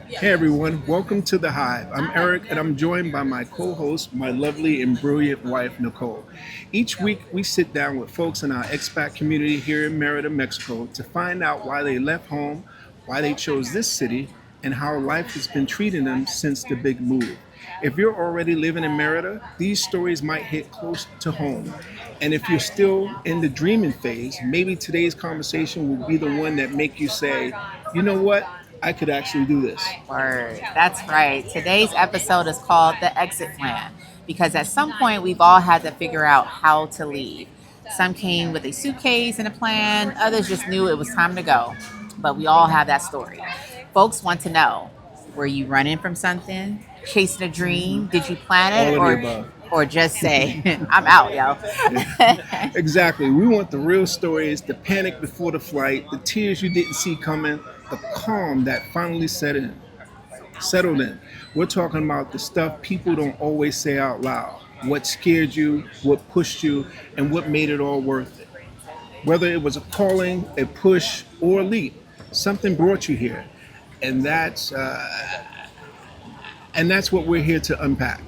Hey everyone, welcome to the Hive. I'm Eric and I'm joined by my co host, my lovely and brilliant wife, Nicole. Each week, we sit down with folks in our expat community here in Merida, Mexico to find out why they left home, why they chose this city, and how life has been treating them since the big move. If you're already living in Merida, these stories might hit close to home. And if you're still in the dreaming phase, maybe today's conversation will be the one that make you say, you know what? I could actually do this. Word. That's right. Today's episode is called The Exit Plan because at some point we've all had to figure out how to leave. Some came with a suitcase and a plan, others just knew it was time to go. But we all have that story. Folks want to know, were you running from something? Chasing a dream? Did you plan All it of the above. or just say, I'm out, yo? Exactly. We want the real stories, the panic before the flight, the tears you didn't see coming, the calm that finally settled in. We're talking about the stuff people don't always say out loud. What scared you, what pushed you, and what made it all worth it. Whether it was a calling, a push, or a leap, something brought you here, and that's what we're here to unpack.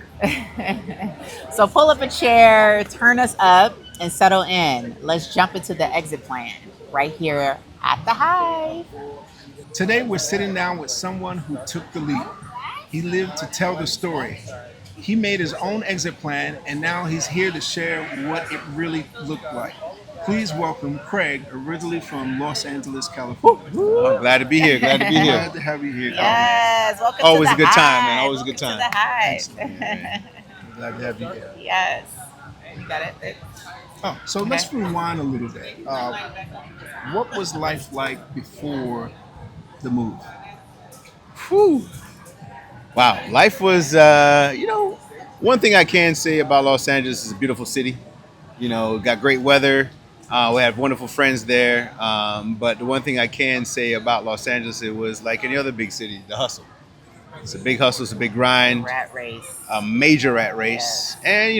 So pull up a chair, turn us up, and settle in. Let's jump into the exit plan right here at the Hive. Today, we're sitting down with someone who took the leap. He lived to tell the story. He made his own exit plan, and now he's here to share what it really looked like. Please welcome Craig, originally from Los Angeles, California. Oh, glad to be here. Glad to be here. Glad to have you here. Yes, welcome Always to a the good time, Hive. man. Always a good Welcome time. to the Hive. Excellent. Glad to have you here. Yes. You got it? Oh, so let's rewind a little bit. What was life like before the move? Whew. Wow. Life was, one thing I can say about Los Angeles is a beautiful city. Got great weather. We have wonderful friends there. But the one thing I can say about Los Angeles, it was like any other big city, the hustle. It's a big hustle. It's a big grind. Rat race. A major rat race. And,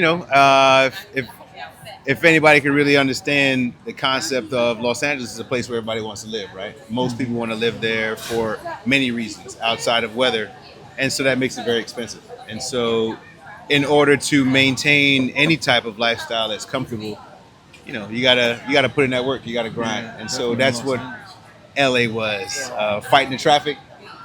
if anybody can really understand the concept of Los Angeles is a place where everybody wants to live, right? Most people want to live there for many reasons outside of weather. And so that makes it very expensive. And so in order to maintain any type of lifestyle that's comfortable, you gotta put in that work. You gotta grind. And so that's what LA was. Fighting the traffic.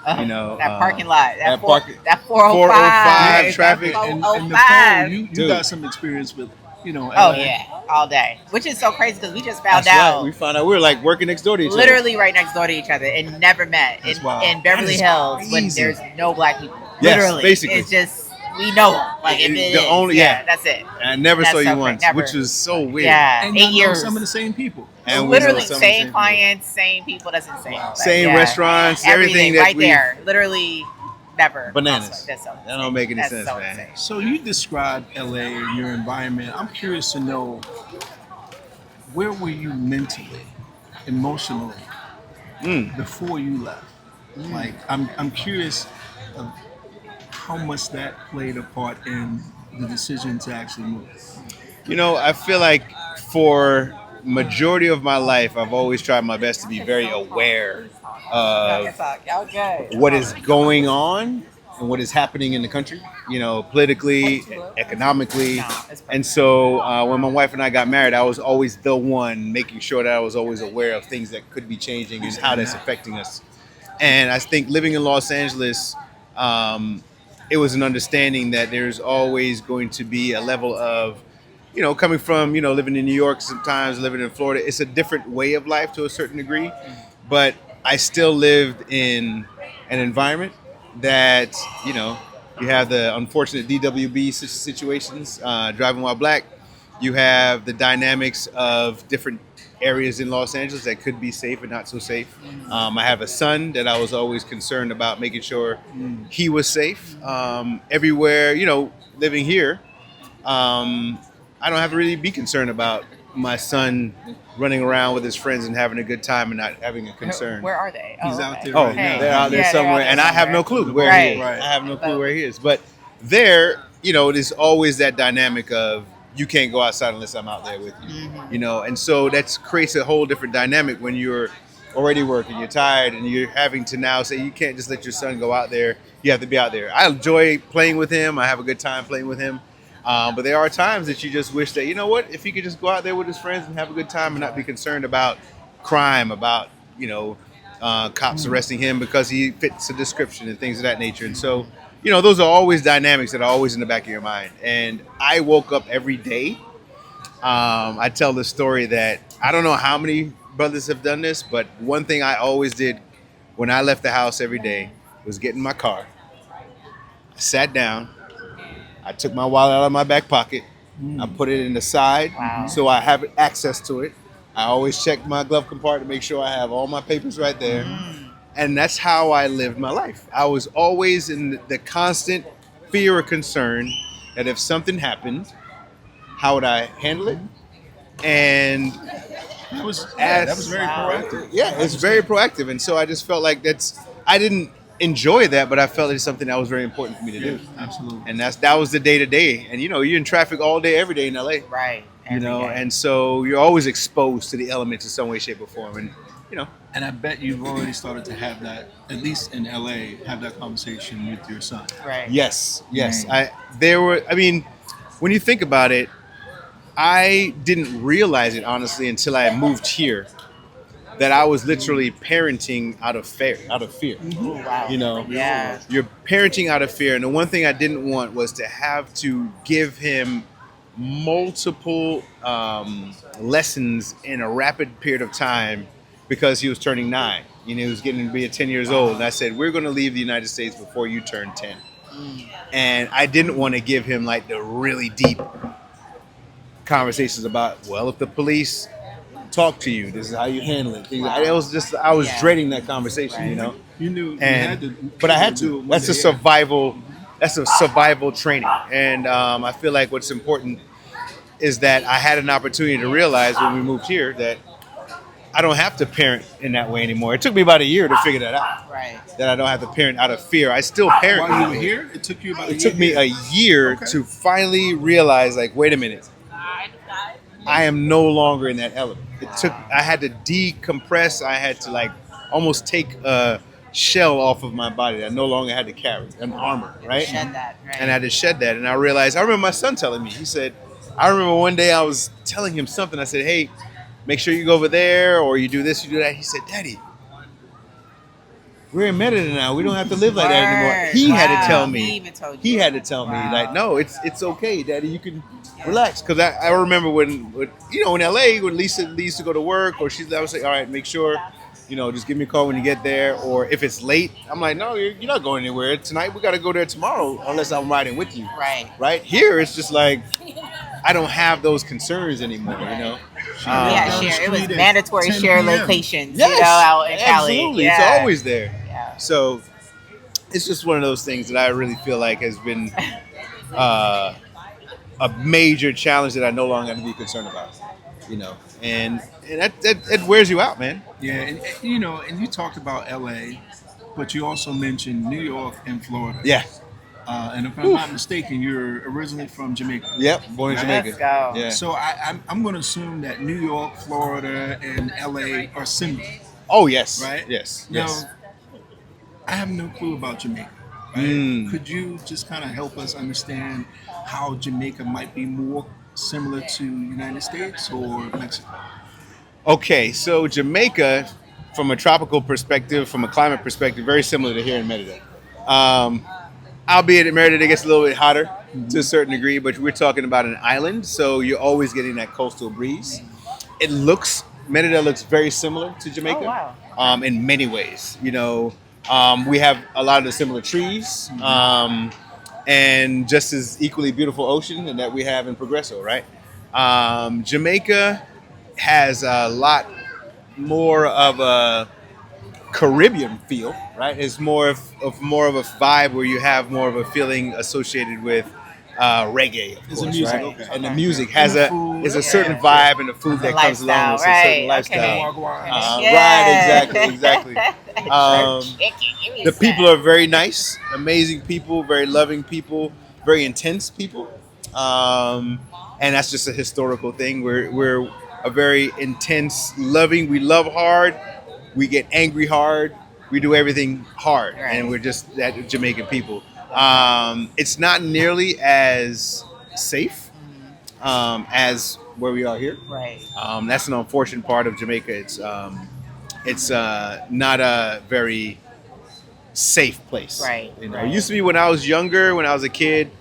That parking lot. That 405 405 traffic. And 405. Nicole, you Dude. got some experience with, Oh LA. yeah, all day. Which is so crazy because we just found That's out right. We found out we were like working next door to each other. literally right next door to each other and never met That's in, wild. in Beverly That is Hills when crazy. there's no black people. Yes, Literally, basically. it's just we know them. Like if it The is, only- yeah. that's it. And I never That's saw you so once, never. which was so weird. Yeah, And 8 you know years. some of the same people. And we Literally know some of the same same clients, same people. That's insane. But Same yeah, restaurants, everything that right we- there. Literally, never. Bananas. That's so That don't make any that's sense, so man. insane. So you described LA and your environment. I'm curious to know, where were you mentally, emotionally, before you left? Like, I'm curious of how much that played a part in the decision to actually move. I feel like for majority of my life, I've always tried my best to be very aware of Y'all good. what is going on and what is happening in the country, politically, economically. And so when my wife and I got married, I was always the one making sure that I was always aware of things that could be changing and how that's affecting us. And I think living in Los Angeles, it was an understanding that there's always going to be a level of, coming from, living in New York sometimes, living in Florida, it's a different way of life to a certain degree. But I still lived in an environment that, you have the unfortunate DWB situations, driving while black. You have the dynamics of different areas in Los Angeles that could be safe and not so safe. I have a son that I was always concerned about making sure he was safe. Everywhere, living here, I don't have to really be concerned about my son running around with his friends and having a good time and not having a concern. Where are they? He's okay. out there Oh, right now. they're out there Yeah, they're somewhere, out there and I have no somewhere. clue where Right. he is. Right. I have no clue where he is. But there, there's always that dynamic of you can't go outside unless I'm out there with you. And so that creates a whole different dynamic when you're already working, you're tired, and you're having to now say you can't just let your son go out there. You have to be out there. I enjoy playing with him. I have a good time playing with him. But there are times that you just wish that, you know what, if he could just go out there with his friends and have a good time and not be concerned about crime, about, cops arresting him because he fits a description and things of that nature. And so, those are always dynamics that are always in the back of your mind. And I woke up every day. I tell the story that I don't know how many brothers have done this, but one thing I always did when I left the house every day was get in my car. I sat down. I took my wallet out of my back pocket. I put it in the side so I have access to it. I always check my glove compartment to make sure I have all my papers right there. And that's how I lived my life. I was always in the constant fear or concern that if something happened, how would I handle it? And that was very proactive. Yeah, it's very proactive. And so I just felt like I didn't enjoy that, but I felt it's something that was very important for me to do. Absolutely. And that was the day to day. And you're in traffic all day, every day in LA. Right. And so you're always exposed to the elements in some way, shape, or form. And And I bet you've already started to have that, at least in LA, have that conversation with your son. Right. Yes. Right. When you think about it, I didn't realize it honestly until I moved here that I was literally parenting out of fear. Oh, wow. Yeah. You're parenting out of fear. And the one thing I didn't want was to have to give him multiple lessons in a rapid period of time because he was turning 9. He was getting to be 10 years old. And I said, we're going to leave the United States before you turn 10. And I didn't want to give him like the really deep conversations about, well, if the police talk to you, this is how you handle it. I was dreading that conversation, You knew, but I had to. That's a survival. That's a survival training, and I feel like what's important is that I had an opportunity to realize when we moved here that I don't have to parent in that way anymore. It took me about a year to figure that out. Right. That I don't have to parent out of fear. I still parent. While you were here, it took you about a year. It took me a year to finally realize, like, wait a minute. I am no longer in that element. I had to decompress. I had to almost take a shell off of my body that I no longer had to carry, an armor, right? Shed that, right. And I had to shed that. And I realized, I remember my son telling me, he said, I remember one day I was telling him something. I said, hey, make sure you go over there or you do this, you do that. He said, Daddy, we're in Merida now. We don't have to live like that anymore. He had to tell me. He even told you. He had to tell me, no, it's okay, Daddy. You can relax. Because I remember when in LA, when Lisa leaves to go to work, or I would say, all right, make sure, just give me a call when you get there. Or if it's late, I'm like, no, you're not going anywhere. Tonight, we got to go there tomorrow, unless I'm riding with you. Right. Right? Here, it's just like, I don't have those concerns anymore, It was mandatory share locations, yes, out in Cali. Absolutely. Yeah. It's always there. Yeah. So it's just one of those things that I really feel like has been a major challenge that I no longer have to be concerned about, and that wears you out, man. Yeah, and you talked about LA, but you also mentioned New York and Florida. Yeah. And if I'm not mistaken, you're originally from Jamaica. Yep, born in Jamaica. Let's go. Yeah. So I'm going to assume that New York, Florida, and LA are similar. Oh, yes. Right? Yes. Now, Yes. I have no clue about Jamaica. Right? Could you just kind of help us understand how Jamaica might be more similar to United States or Mexico? Okay, so Jamaica, from a tropical perspective, from a climate perspective, very similar to here in Merida. Albeit in Merida, it gets a little bit hotter to a certain degree, but we're talking about an island, so you're always getting that coastal breeze. Merida looks very similar to Jamaica. Oh, wow. In many ways. We have a lot of the similar trees, and just as equally beautiful ocean and that we have in Progreso, right? Jamaica has a lot more of a Caribbean feel, right? It's more of a vibe where you have more of a feeling associated with reggae, of It's course, the music, right? okay. And the music has And the food, is a certain vibe, and the food that comes along with a certain lifestyle. Okay. Right, exactly. The people are very nice, amazing people, very loving people, very intense people, and that's just a historical thing. We're a very intense, loving. We love hard, We get angry hard. We do everything hard, Right. and we're just that Jamaican people. It's not nearly as safe as where we are here. Right. That's an unfortunate part of Jamaica. It's not a very safe place. Right, You know, right. it used to be when I was younger, when I was a kid,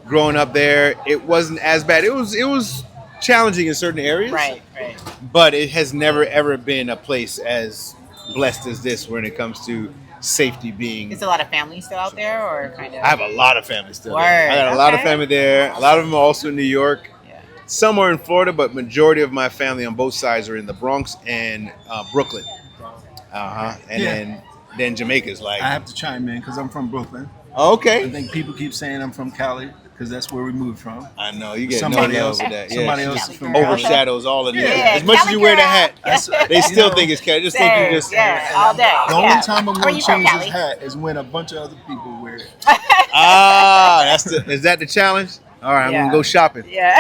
growing up there. It wasn't as bad. It was challenging in certain areas. Right. Right. But it has never ever been a place as blessed as this when it comes to safety being. Is a lot of family still out there, or kind of? I have a lot of family still. Word, There. I got a lot of okay. family there. A lot of them are also in New York. Yeah. Some are in Florida, but majority of my family on both sides are in the Bronx and Brooklyn. And Yeah. then Jamaica's like, I have to chime in because I'm from Brooklyn. I okay. think people keep saying I'm from Cali because that's where we moved from. I know you get Somebody no love else- with that. somebody Yeah, else she is from overshadows all of the. Yeah, As much as Cali you wear the girl. hat, That's- they you still know, think it's Cali. Just think you just. yeah, all day. The yeah. only time I'm Where going you to from, change Cali? this hat is when a bunch of other people wear it. Is that the challenge? All right, I'm Yeah. gonna go shopping. Yeah.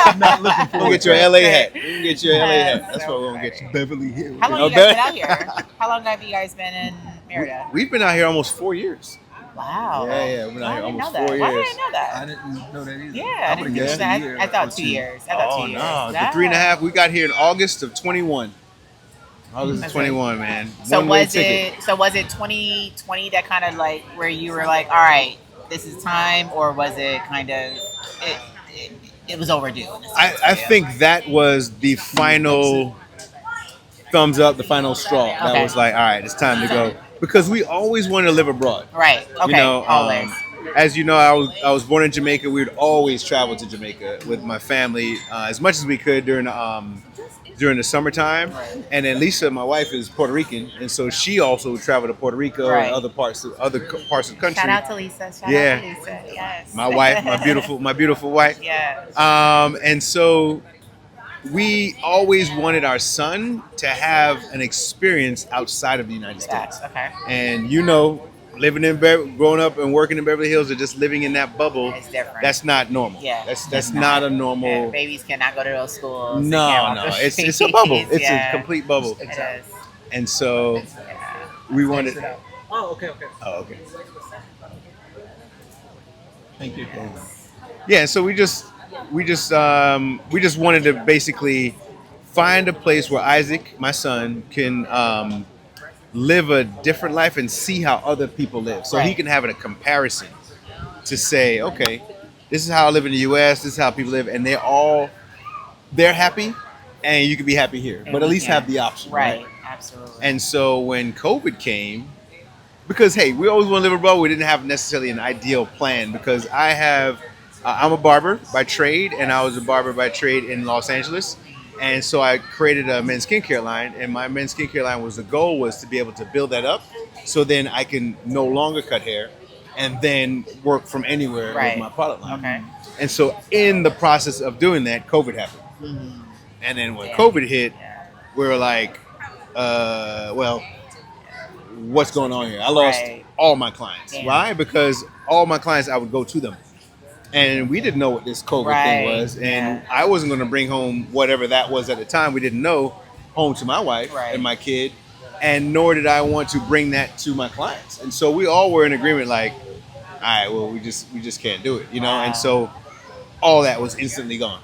I'm not looking for We'll get you an LA hat. We can get you an LA hat. That's what we're gonna get you. Beverly Hills. How long No have you guys been bet. out here? How long have you guys been in Merida? We've been out here almost 4 years. Wow. Yeah, we've been Oh, out I here didn't know almost that. 4 Why did years. I know that? I didn't know that either. Yeah, I I would didn't have know guessed a that. year. I thought or 2 two. years. I thought 2 years. no, Yeah. the 3.5. We got here in August of 21. August of That's 21, man. So One-way was ticket. it 2020 that kind of like where you were like, all right, this is time, or was it kind of it was overdue? I think that was the final thumbs up, the final straw. That Okay. was like, all right, it's time to go. Because we always wanted to live abroad. Right. Okay. You know, always. as you know, I was born in Jamaica. We would always travel to Jamaica with my family as much as we could during the summertime. Right. And then Lisa, my wife, is Puerto Rican, and so she also would travel to Puerto Rico Right. and other parts of the country. Shout out to Lisa. Shout Yeah. out to Lisa. Yes. My wife, my beautiful wife. Yeah. And so we always wanted our son to have an experience outside of the United States. Yes. Okay. And you know, growing up and working in Beverly Hills, or just living in that bubble, It's different. that's not normal. Yeah. That's not a Yeah, normal. babies cannot go to those schools. They No, can't walk no, the it's a streets. bubble. It's Yeah. a complete bubble. It is. And so Yeah. we wanted. Oh, okay. Oh, okay. Thank you. Yeah, so we just wanted to basically find a place where Isaac, my son, can live a different life and see how other people live, so he Right. can have a comparison to say, okay, this is how I live in the U.S. This is how people live, and they're happy, and you can be happy here, but at least Yeah. have the option, Right. Absolutely. And so when COVID came, because hey, we always want to live abroad, we didn't have necessarily an ideal plan, because I'm a barber by trade, and I was a barber by trade in Los Angeles. And so I created a men's skincare line, and my men's skincare line the goal was to be able to build that up, so then I can no longer cut hair and then work from anywhere Right. with my product line. Okay. And so in the process of doing that, COVID happened. Mhm. And then when Yeah. COVID hit, Yeah. we were like, well, what's going on here? I lost Right. all my clients. Damn. Why? Because all my clients, I would go to them. And we didn't know what this COVID thing Right. was. And Yeah. I wasn't going to bring home whatever that was at the time. We didn't know home to my wife Right. and my kid. And nor did I want to bring that to my clients. And so we all were in agreement, like, all right, well, we just can't do it, you know? Wow. And so all that was instantly gone.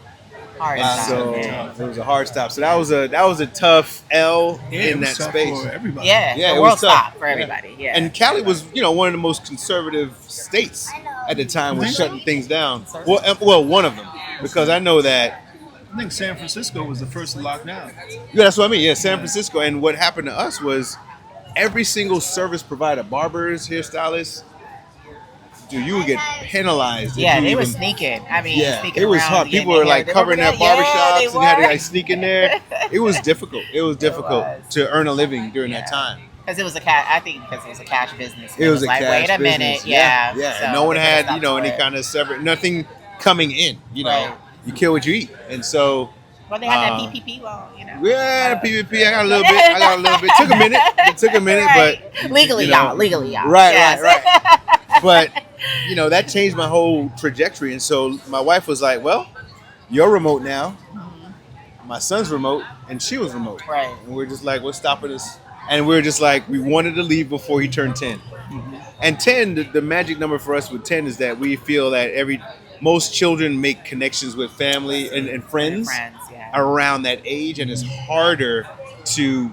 Hard And time, so man. it was a hard stop. So that was a tough L in that space. for everybody. Yeah. Yeah, the it world was tough. stopped for Yeah. everybody. Yeah. And Cali was, one of the most conservative states at the time, was shutting things down. Well, one of them, because I know that. I think San Francisco was the first to lock down. Yeah, that's what I mean. Yeah, San Francisco. And what happened to us was every single service provider, barbers, hairstylists, dude, you would get penalized. if Yeah, you they were even- sneaking. I mean, Yeah, sneaking it was around, hard. getting People in were there. like They covering their yeah, they barbershops and had to were. like sneak in there. It was difficult. It was difficult was. to earn a living during that Yeah. time. Because it was a cash. I think because it was a cash business. It was a like, cash wait a business. minute, yeah. yeah. So And no one they had, could've stopped any for it. kind of separate, nothing coming in. Right. You kill what you eat, and so Well, they had Uh, that PPP loan, yeah, the PVP. I got a little bit. It took a minute. It took a minute, Right. but legally, you know, y'all. Legally, y'all. right, Yes. right. But that changed my whole trajectory. And so my wife was like, "Well, you're remote now. My son's remote, and she was remote. Right. And we're just like, what's stopping us And we were just like, we wanted to leave before he turned 10. And 10, the magic number for us with 10 is that we feel that most children make connections with family and friends, around that age, and it's harder to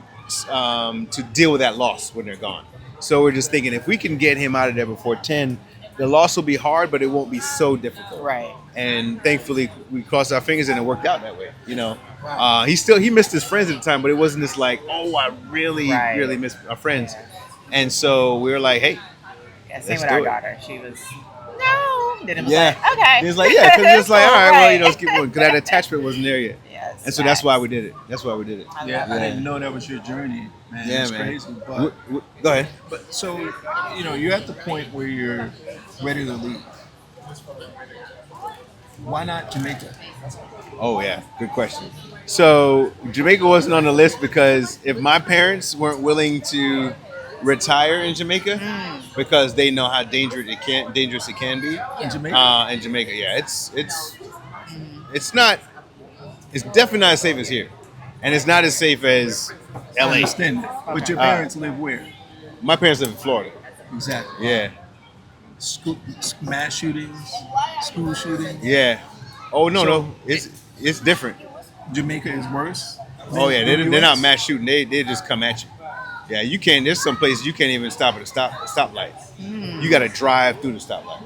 deal with that loss when they're gone. So we're just thinking, if we can get him out of there before 10, the loss will be hard, but it won't be so difficult. Right. And thankfully, we crossed our fingers and it worked out that way. He missed his friends at the time, but it wasn't this like, oh, I really miss our friends. And so we were like, hey, same with our daughter. She was didn't play. Okay. He was like, yeah, because it's like, all right, well, let's keep going, because that attachment wasn't there yet. Yes. And so that's why we did it. I didn't know that was your journey, man. Yeah, it's man. crazy. But, go ahead. But so, you're at the point where you're ready to leave. Why not Jamaica? Oh, yeah. Good question. So Jamaica wasn't on the list because if my parents weren't willing to retire in Jamaica because they know how dangerous it can be. In Jamaica? In Jamaica, yeah. It's definitely not as safe as here. And it's not as safe as LA. I understand that. But your parents live where? My parents live in Florida. Exactly. Yeah. Mass shootings, school shootings. Yeah. Oh no. It's different. Jamaica is worse. Oh yeah, they're not mass shooting. They just come at you. Yeah, you can't. There's some places you can't even stop at a stoplight. You got to drive through the stoplight.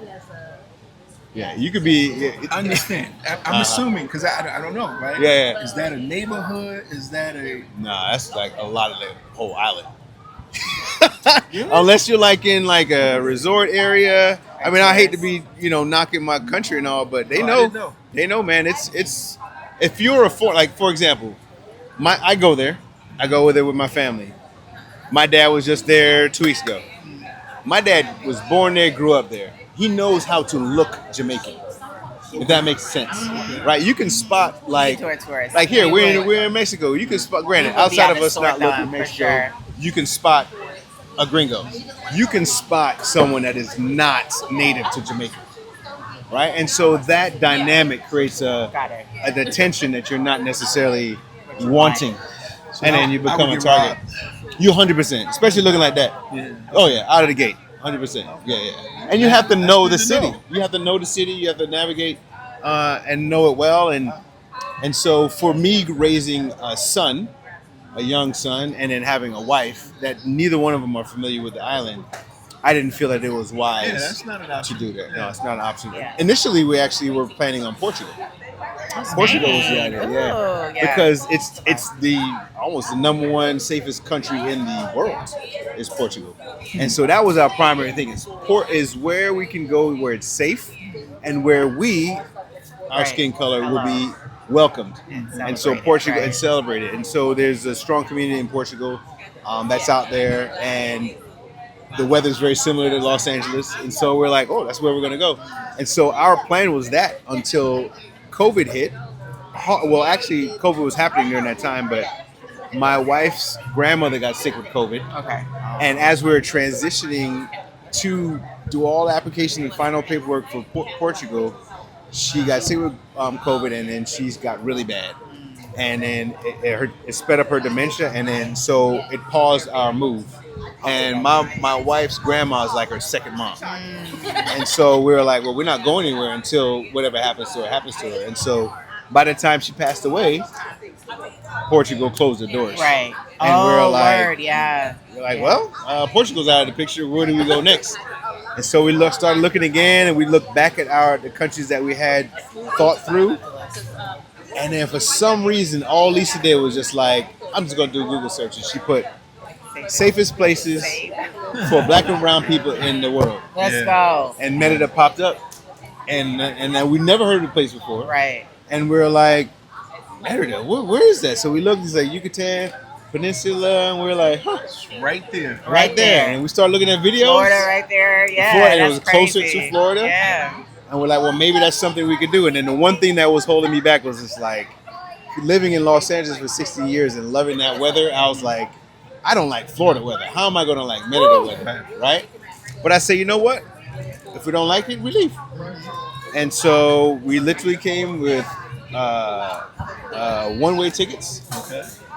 Yeah, you could be. I understand. I'm assuming because I don't know, right? Yeah. Is that a neighborhood? Is that a? Nah, that's like a lot of the whole island. Unless you're like in like a resort area. I mean, I hate to be knocking my country and all, but they know. They know, man. It's if you're for example, I go there. I go there with my family. My dad was just there 2 weeks ago. My dad was born there, grew up there. He knows how to look Jamaican, if that makes sense, right? You can spot like here we're in Mexico. You can spot. Granted, outside of us not looking Mexico, you can spot a gringo. You can spot someone that is not native to Jamaica, right? And so that dynamic creates a tension that you're not necessarily wanting, and then you become a target. You 100%, especially looking like that. Yeah. Oh yeah, out of the gate, 100%. Yeah. And you have to know the city. You have to know the city. You have to navigate and know it well. And so for me, raising a young son, and then having a wife that neither one of them are familiar with the island, I didn't feel that it was wise that's not an option. to do that. Yeah. No, it's not an option. Yeah. Initially, we actually were planning on Portugal. Portugal was the idea, yeah. Because it's almost the number one safest country in the world is Portugal, and so that was our primary thing. Is where we can go where it's safe, and where our skin color will be welcomed, and so Portugal and celebrated. And so there's a strong community in Portugal that's out there, and the weather's very similar to Los Angeles, and so we're like, oh, that's where we're gonna go. And so our plan was that until COVID hit. Well, actually, COVID was happening during that time, but my wife's grandmother got sick with COVID. Okay. And as we were transitioning to do all the application and final paperwork for Portugal, she got sick with COVID, and then she's got really bad. And then it sped up her dementia, and then so it paused our move. And my wife's grandma is like her second mom. And so we were like, well, we're not going anywhere until whatever happens to her. And so by the time she passed away, Portugal closed the doors. Right. And we're like, word, yeah. We're like, well, Portugal's out of the picture. Where do we go next? And so we started looking again, and we looked back at the countries that we had thought through. And then for some reason, all Lisa did was just like, I'm just going to do a Google search. And she put safest places for black and brown people in the world. Let's go. And Merida popped up. And we never heard of the place before. Right. And we were like, Merida, where is that? So we looked, it's like Yucatan Peninsula, and we were like, huh. It's right there. Right there. And we started looking at videos. Florida right there, yeah. Florida, and it was that's closer crazy. to Florida. Yeah. And we're like, well, maybe that's something we could do. And then the one thing that was holding me back was just like, living in Los Angeles for 60 years and loving that weather, I was like, I don't like Florida weather. How am I going to like Merida weather, right? But I say, you know what? If we don't like it, we leave. And so we literally came with one-way tickets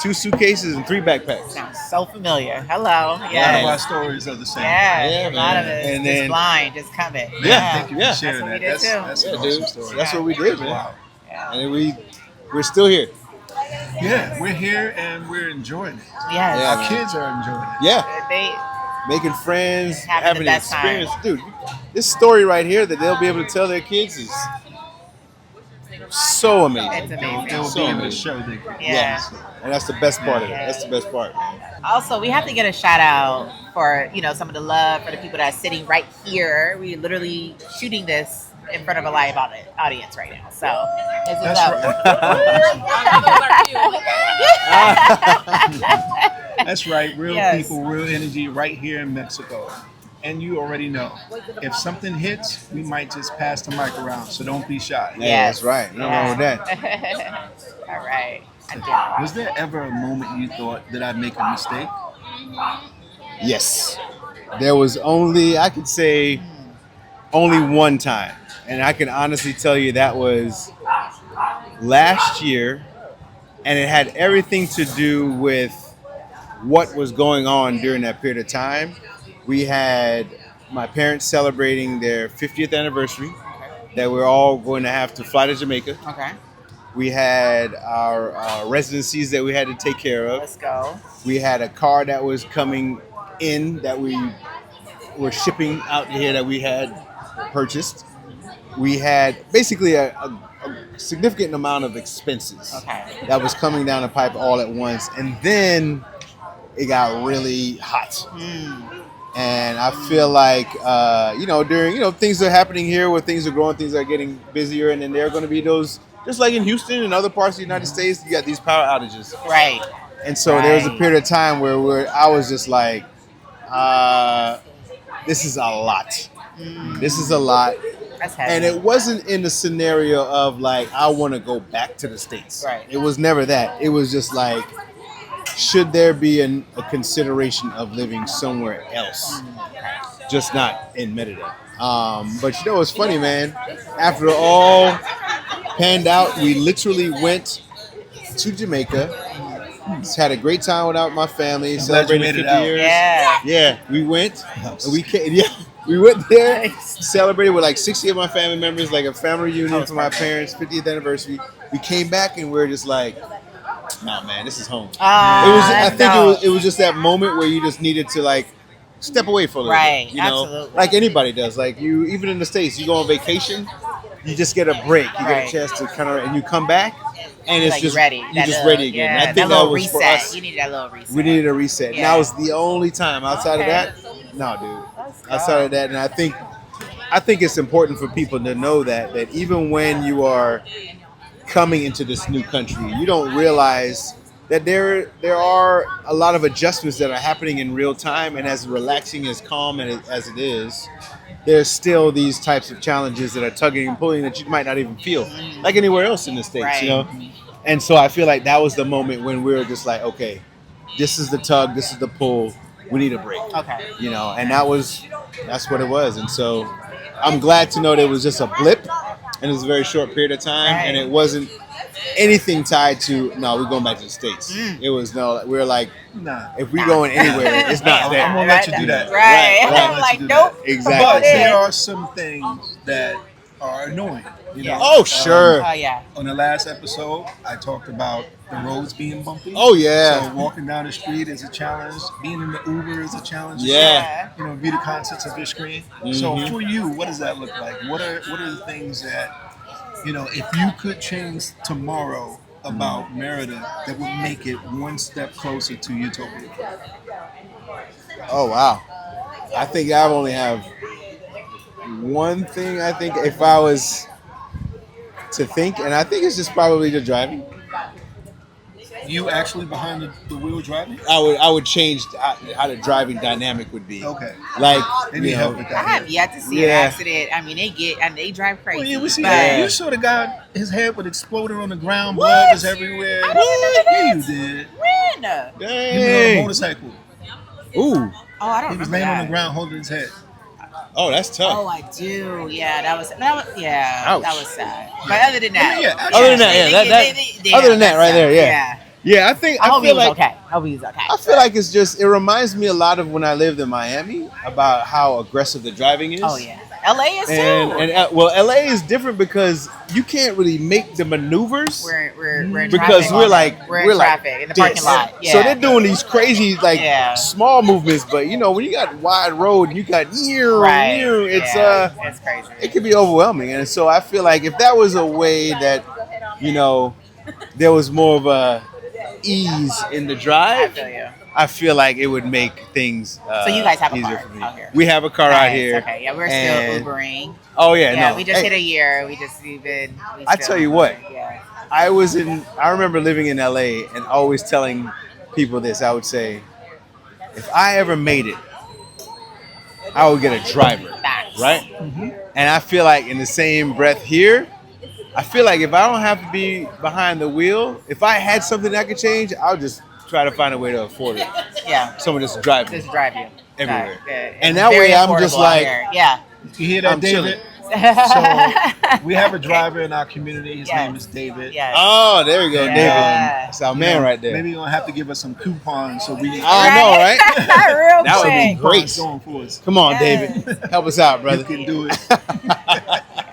2 suitcases and 3 backpacks. Sounds so familiar. Hello. A lot of Yeah. our stories are the same. Yeah. Yeah, A lot of man. it is And just then- blind, just coming. Yeah, Thank you yeah. for sharing That's what we that. did, too. That's Yeah, an awesome dude. story. That's what we did, man. Wow. Yeah. And we're still here. Yeah, we're here and we're enjoying it. Yes. Yeah, Our man. kids are enjoying it. Yeah. They Making friends, Having having the an best time. experience. Dude, this story right here that they'll be able to tell their kids is so amazing. It's amazing. They'll So be able to amazing. show their kids. Yeah. And that's the best part of it. Yeah. That's the best part, man. Also, we have to get a shout out for, some of the love for the people that are sitting right here. We're literally shooting this in front of a live audience right now. So, this is That's up. That's right. Real Yes. people, real energy right here in Mexico. And you already know, if something hits, we might just pass the mic around. So don't be shy. Yeah, that's right. Nothing wrong with that. All right. I Was there ever a moment you thought, did I make a mistake? Yes. There was only, I could say, only one time. And I can honestly tell you that was last year. And it had everything to do with what was going on during that period of time. We had my parents celebrating their 50th anniversary, that we're all going to have to fly to Jamaica. Okay. We had our residencies that we had to take care of. Let's go. We had a car that was coming in that we were shipping out here that we had purchased. We had basically a significant amount of expenses Okay. that was coming down the pipe all at once. And then it got really hot. And I feel like, during, things are happening here where things are growing, things are getting busier. And then there are going to be those, just like in Houston and other parts of the United States, you got these power outages. Right. And so there was a Right. period of time where I was just like, this is a lot. This is a lot. That's heavy. And it wasn't in the scenario of like, I want to go back to the States. Right. It was never that. It was just like, should there be a consideration of living somewhere else? Just not in Merida. But it's funny, man. After all panned out, we literally went to Jamaica. Just had a great time without my family. glad you Celebrated made it 50 out. years. Yeah. Yeah, we went. We came. Yeah, we went there. Celebrated with like 60 of my family members, like a family reunion for my parents' 50th anniversary. We came back and we were just like, "Nah, man, this is home." I think it was just that moment where you just needed to like step away for a little Right, bit, you know, absolutely. like anybody does. Like you, even in the States, you go on vacation, you just get a break. You get Right. a chance to kind of, and you come back, and it's Like just ready. You're That just little- ready again. Yeah, And I think that that little was for reset. us. You needed that little reset. We needed a reset. And Yeah. that was the only time. Outside of Okay. that, no, dude. Outside of that, and I think it's important for people to know that even when you are coming into this new country, you don't realize that there are a lot of adjustments that are happening in real time, and as relaxing, as calm as it is, there's still these types of challenges that are tugging and pulling that you might not even feel like anywhere else in the States, Right. you know? And so I feel like that was the moment when we were just like, okay, this is the tug, this is the pull, we need a break, Okay. you know? And that's what it was. And so I'm glad to know that it was just a blip, and it was a very short period of time, Right. and it wasn't anything tied to, no, we're going back to the States. It was, no, we were like, Nah. if we're going anywhere, it's not there. I'm gonna let you do that. Right. Right. I'm like, nope. Exactly. But Yeah. there are some things that are annoying. You know? Oh, sure. Oh, yeah. On the last episode, I talked about the roads being bumpy. Oh, yeah. So walking down the street is a challenge. Being in the Uber is a challenge. Yeah. You know, view the contents of your screen. So for you, what does that look like? What are the things that, you know, if you could change tomorrow about Merida that would make it one step closer to utopia? Oh, wow. I think I only have one thing. I think if I was to think, and I think it's just probably the driving. You actually behind the wheel driving? I would change how the driving dynamic would be. Okay. Like, They need you help know, with I that. have yet to see Yeah. an accident. I mean, they drive crazy. Well, yeah, we see but- that. You saw the guy, his head would explode on the ground, What? blood was everywhere. I didn't know Yeah, that. you did. When? He was on a dang. motorcycle. Ooh. Oh, I don't He was remember laying that. on the ground holding his head. Oh, that's tough. Oh, I do. Yeah, that was Ouch. that was sad. But other than that, I mean, yeah, Other than that, yeah, other than that right there, yeah. Yeah, I think I hope he feel was like okay. I hope he was okay. I feel like it's just it reminds me a lot of when I lived in Miami about how aggressive the driving is. Oh yeah, LA is too. And well, LA is different because you can't really make the maneuvers. We're in because traffic. we're in like traffic in the this. parking lot. Yeah. So they're doing these crazy Yeah. small movements, but you know when you got wide road and you got Right. it's Yeah. It's crazy. it can be overwhelming. And so I feel like if that was a way that there was more of a ease in the I drive, feel you. I feel like it would make things So you guys have a easier car for me. out here? We have a car Nice, out here. Okay, yeah, we're and- still Ubering. Oh yeah, Yeah, no. we just Hey, hit a year. We I tell you what. Yeah. I remember living in LA and always telling people this. I would say, if I ever made it, I would get a driver, Facts. right? And I feel like in the same breath here, I feel like if I don't have to be behind the wheel, if I had something that I could change, I would just try to find a way to afford it. Yeah. Someone just to drive me. Just drive you Everywhere. Right. And It's that very way I'm just affordable out like- here. Yeah. You hear that, I'm David? chilling. So we have a driver in our community. His Yes. name is David. Yes. Oh, there we go, Yeah. David. That's our man right there. Maybe you're gonna have to give us some coupons so we I know, right? Real That would be quick. great. going for us. Come on, Yes. David. Help us out, You brother. can do it.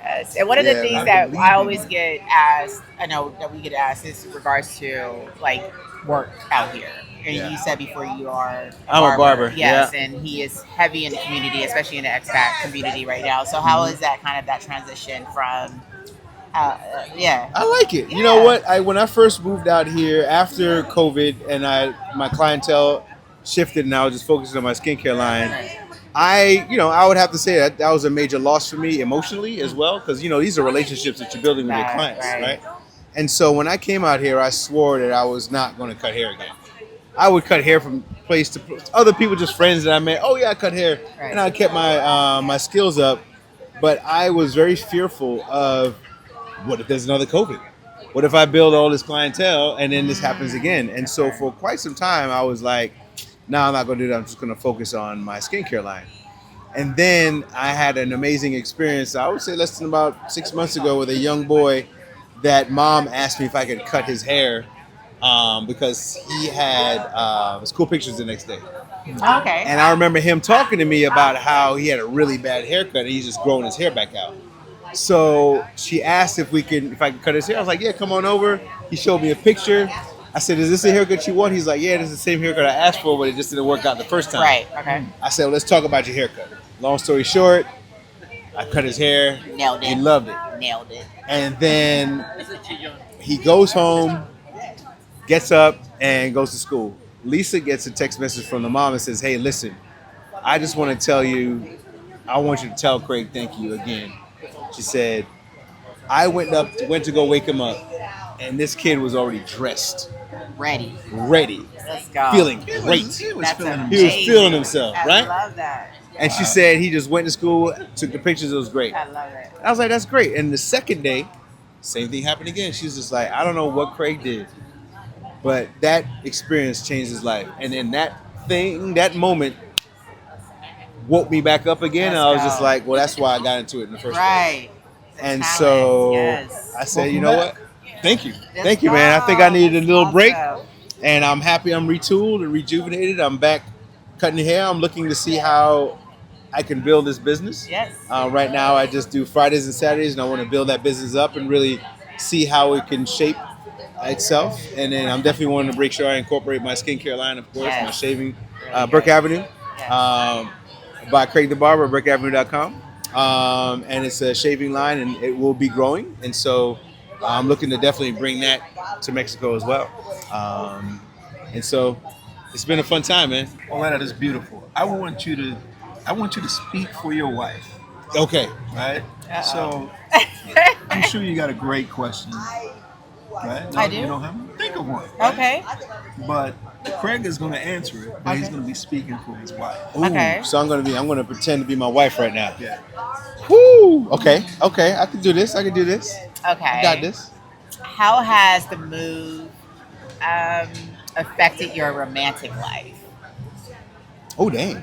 Yes. And one of the Yeah, things I that believe I you. always get asked, I know that we get asked, is in regards to like work out here. And Yeah. you said before you are I'm a barber, Yes, and he is heavy in the community, especially in the expat community right now. So how is that kind of that transition from, yeah. I like it. You know what? When I first moved out here after COVID and my clientele shifted and I was just focusing on my skincare line, I would have to say that was a major loss for me emotionally as well because these are relationships that you're building with your Right, clients, right. right? And so when I came out here, I swore that I was not going to cut hair again. I would cut hair from place to place. Other people, just friends that I met. Oh yeah, I cut hair, Right. and I kept my skills up. But I was very fearful of what if there's another COVID? What if I build all this clientele and then this happens again? And so for quite some time, I was like, no, I'm not going to do that. I'm just going to focus on my skincare line. And then I had an amazing experience. I would say less than about 6 months ago with a young boy that mom asked me if I could cut his hair because he had school pictures the next day. Okay. And I remember him talking to me about how he had a really bad haircut and he's just growing his hair back out. So she asked if I could cut his hair. I was like, yeah, come on over. He showed me a picture. I said, is this the haircut you want? He's like, yeah, this is the same haircut I asked for, but it just didn't work out the first time. Right. Okay. I said, well, let's talk about your haircut. Long story short, I cut his hair. Nailed it. He loved it. Nailed it. And then he goes home, gets up, and goes to school. Lisa gets a text message from the mom and says, hey, listen, I just want to tell you, I want you to tell Craig thank you again. She said, I went to go wake him up, and this kid was already dressed, Ready. ready, Let's go. feeling He great. was feeling That's himself. He was feeling himself, I right? love that. And she said he just went to school, took the pictures, it was great. I love it. I was like, that's great. And the second day, same thing happened again. She was just like, I don't know what Craig did, but that experience changed his life. And then that moment woke me back up again. And I was just like, well, that's why I got into it in the first place. Right. And Talent, so yes. I said, Welcome you know back. what? Thank you. Let's Thank you, man. I think I go. needed a little Let's break. go. And I'm happy I'm retooled and rejuvenated. I'm back cutting hair. I'm looking to see how I can build this business. Yes. Right now, I just do Fridays and Saturdays, and I want to build that business up and really see how it can shape itself. And then I'm definitely wanting to make sure I incorporate my skincare line, of course, Yes. my shaving, Really Burke good. Avenue, Yes. by Craig the Barber, BurkeAvenue.com. And it's a shaving line, and it will be growing. And so I'm looking to definitely bring that to Mexico as well. And so it's been a fun time, man. All that is beautiful. I want you to speak for your wife, Okay. right? Uh-oh. So I'm sure you got a great question, right? No, I do. You don't have to think of one. right? Okay. But Craig is going to answer it, but he's Okay. going to be speaking for his wife. Ooh, Okay. So I'm gonna pretend to be my wife right now. Yeah. Woo! Okay. I can do this. I Okay. got this. How has the move affected your romantic life? Oh dang!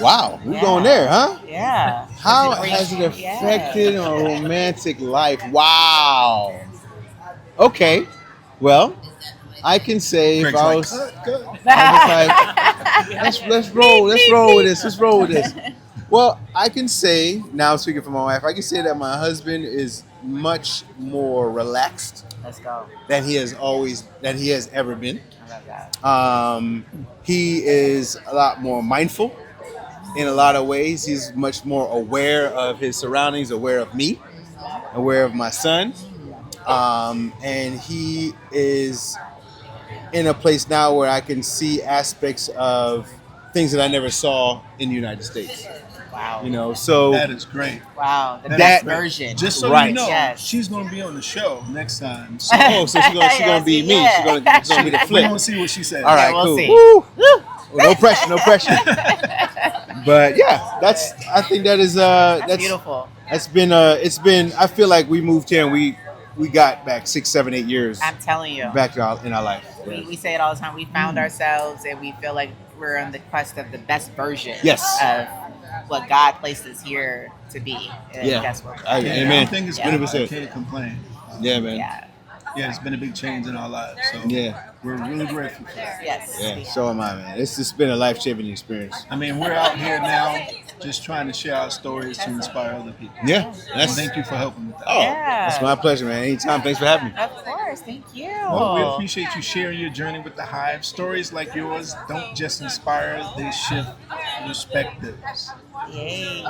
Wow, we're Yeah. going there, huh? Yeah. How Does has it bring- affected my romantic life? Wow. Okay. Well, I can say if Craig's I like, was, cut. I was like, let's roll with this. Well, I can say now, speaking for my wife, I can say that my husband is much more relaxed Let's go. than he has ever been. I love that. He is a lot more mindful in a lot of ways. He's much more aware of his surroundings, aware of me, aware of my son. And he is in a place now where I can see aspects of things that I never saw in the United States. Wow. You know, so That is great. Wow. The That best is great. version. Just so Right. you know, Yes. she's going to be on the show next time. So so she's gonna be me. Yeah. She's gonna be the we're flip. going to see what she says. All right, we'll cool. see. Woo. Well, no pressure. But yeah, I think that is That's beautiful. it's been I feel like we moved here and we got back 6, 7, 8 years I'm telling you. back in our life. We say it all the time. We found ourselves and we feel like we're on the quest of the best version Yes. of what God placed us here to be. And Yeah. that's what I- Yeah, Amen. I think it's Yeah. good. 100%. I can't complain. Yeah, man. Yeah. Yeah, it's been a big change in our lives. So Yeah. we're really grateful for that. Yes. Yeah, so am I, man. It's just been a life-changing experience. I mean, we're out here now just trying to share our stories to inspire other people. Yeah, And thank you for helping with that. Oh, Yeah. that's my pleasure, man. Anytime. Thanks for having me. Of course. Thank you. Well, we appreciate you sharing your journey with the Hive. Stories like yours don't just inspire, they shift perspectives. Yay.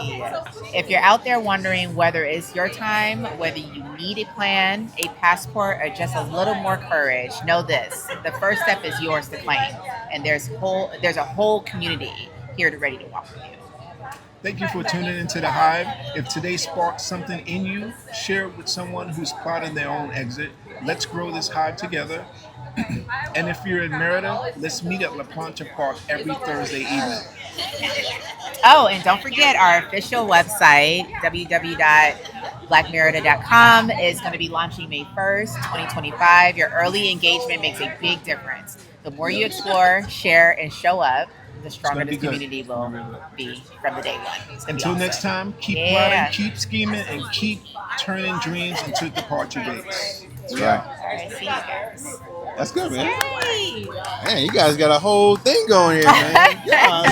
If you're out there wondering whether it's your time, whether you need a plan, a passport, or just a little more courage, know this. The first step is yours to claim. And there's a whole community here ready to walk with you. Thank you for tuning into the Hive. If today sparked something in you, share it with someone who's plotting their own exit. Let's grow this Hive together. And if you're in Merida, let's meet at La Plancha Park every Thursday evening. Oh, and don't forget our official website, www.blackmerida.com, is going to be launching May 1st, 2025. Your early engagement makes a big difference. The more you explore, share, and show up, the stronger gonna be this good. community will be from the day one. It's gonna be Until awesome. next time, keep Yeah. plotting, keep scheming, and keep turning dreams into departure dates. That's right. All right, see you guys. That's good, man. Yay! Man, you guys got a whole thing going here, man.